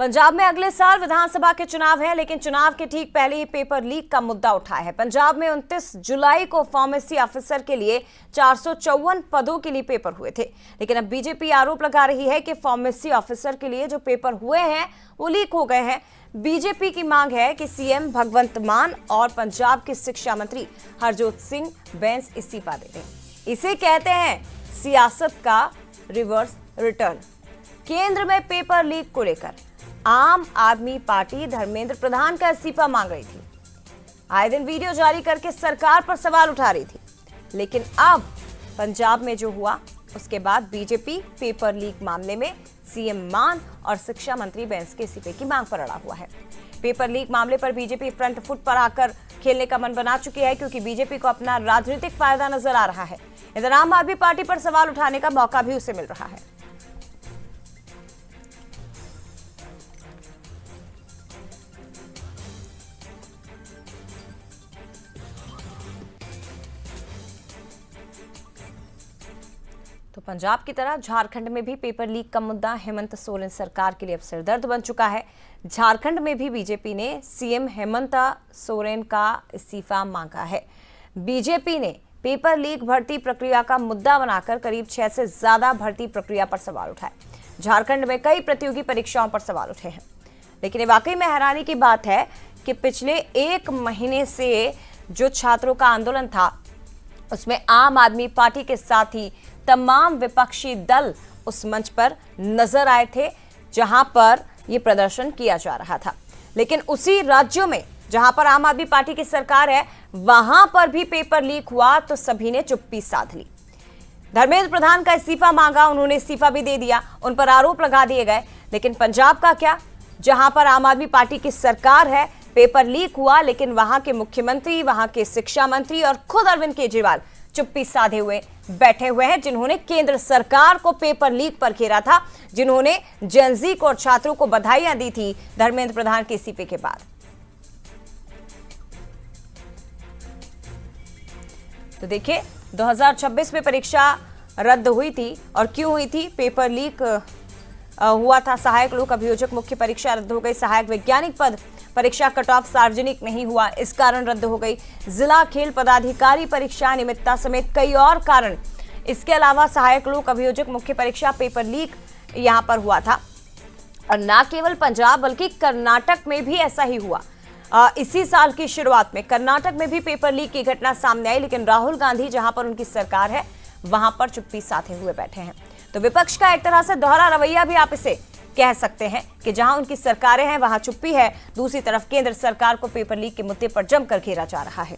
पंजाब में अगले साल विधानसभा के चुनाव है, लेकिन चुनाव के ठीक पहले ही पेपर लीक का मुद्दा उठा है। पंजाब में 29 जुलाई को फार्मेसी ऑफिसर के लिए 454 पदों के लिए पेपर हुए थे, लेकिन अब बीजेपी आरोप लगा रही है कि फार्मेसी ऑफिसर के लिए जो पेपर हुए हैं वो लीक हो गए हैं। बीजेपी की मांग है कि सीएम भगवंत मान और पंजाब के शिक्षा मंत्री हरजोत सिंह बैंस इस्तीफा दे दें। इसे कहते हैं सियासत का रिवर्स रिटर्न। केंद्र में पेपर लीक को लेकर आम आदमी पार्टी धर्मेंद्र प्रधान का इस्तीफा मांग रही थी। आए दिन वीडियो जारी करके सरकार पर सवाल उठा रही थी, लेकिन अब पंजाब में जो हुआ उसके बाद बीजेपी पेपर लीक मामले में सीएम मान और शिक्षा मंत्री बैंस के इस्तीफे की मांग पर अड़ा हुआ है। पेपर लीक मामले पर बीजेपी फ्रंट फुट पर आकर खेलने का मन बना चुकी है, क्योंकि बीजेपी को अपना राजनीतिक फायदा नजर आ रहा है। इधर आम आदमी पार्टी पर सवाल उठाने का मौका भी उसे मिल रहा है। तो पंजाब की तरह झारखंड में भी पेपर लीक का मुद्दा हेमंत सोरेन सरकार के लिए अब सिरदर्द बन चुका है। झारखंड में भी बीजेपी ने सीएम हेमंत सोरेन का इस्तीफा मांगा है। बीजेपी ने पेपर लीक भर्ती प्रक्रिया का मुद्दा बनाकर करीब 6 से ज्यादा भर्ती प्रक्रिया पर सवाल उठाए। झारखंड में कई प्रतियोगी परीक्षाओं पर सवाल उठे हैं, लेकिन ये वाकई में हैरानी की बात है कि पिछले 1 महीने से जो छात्रों का आंदोलन था उसमें आम आदमी पार्टी के साथ ही तमाम विपक्षी दल उस मंच पर नजर आए थे जहां पर यह प्रदर्शन किया जा रहा था। लेकिन उसी राज्यों में जहां पर आम आदमी पार्टी की सरकार है वहां पर भी पेपर लीक हुआ तो सभी ने चुप्पी साध ली। धर्मेंद्र प्रधान का इस्तीफा मांगा, उन्होंने इस्तीफा भी दे दिया, उन पर आरोप लगा दिए गए। लेकिन पंजाब का क्या, जहां पर आम आदमी पार्टी की सरकार है, पेपर लीक हुआ लेकिन वहां के मुख्यमंत्री, वहां के शिक्षा मंत्री और खुद अरविंद केजरीवाल चुप्पी साधे हुए बैठे हुए हैं, जिन्होंने केंद्र सरकार को पेपर लीक पर घेरा था, जिन्होंने जेनजी को और छात्रों को बधाइयां दी थी धर्मेंद्र प्रधान के इस्तीफे के बाद। तो देखिए 2026 में परीक्षा रद्द हुई थी और क्यों हुई थी? पेपर लीक हुआ था। सहायक लोक अभियोजक मुख्य परीक्षा रद्द हो गई। सहायक वैज्ञानिक पद परीक्षा कट ऑफ सार्वजनिक नहीं हुआ, इस कारण रद्द हो गई। जिला खेल पदाधिकारी परीक्षा अनियमितता समेत कई और कारण। इसके अलावा सहायक लोक अभियोजक मुख्य परीक्षा पेपर लीक यहां पर हुआ था। और न केवल पंजाब बल्कि कर्नाटक में भी ऐसा ही हुआ। इसी साल की शुरुआत में कर्नाटक में भी पेपर लीक की घटना सामने आई, लेकिन राहुल गांधी जहां पर उनकी सरकार है वहां पर चुप्पी साधे हुए बैठे हैं। तो विपक्ष का एक तरह से दोहरा रवैया भी आप इसे कह सकते हैं कि जहां उनकी सरकारें हैं वहां चुप्पी है, दूसरी तरफ केंद्र सरकार को पेपर लीक के मुद्दे पर जमकर घेरा जा रहा है।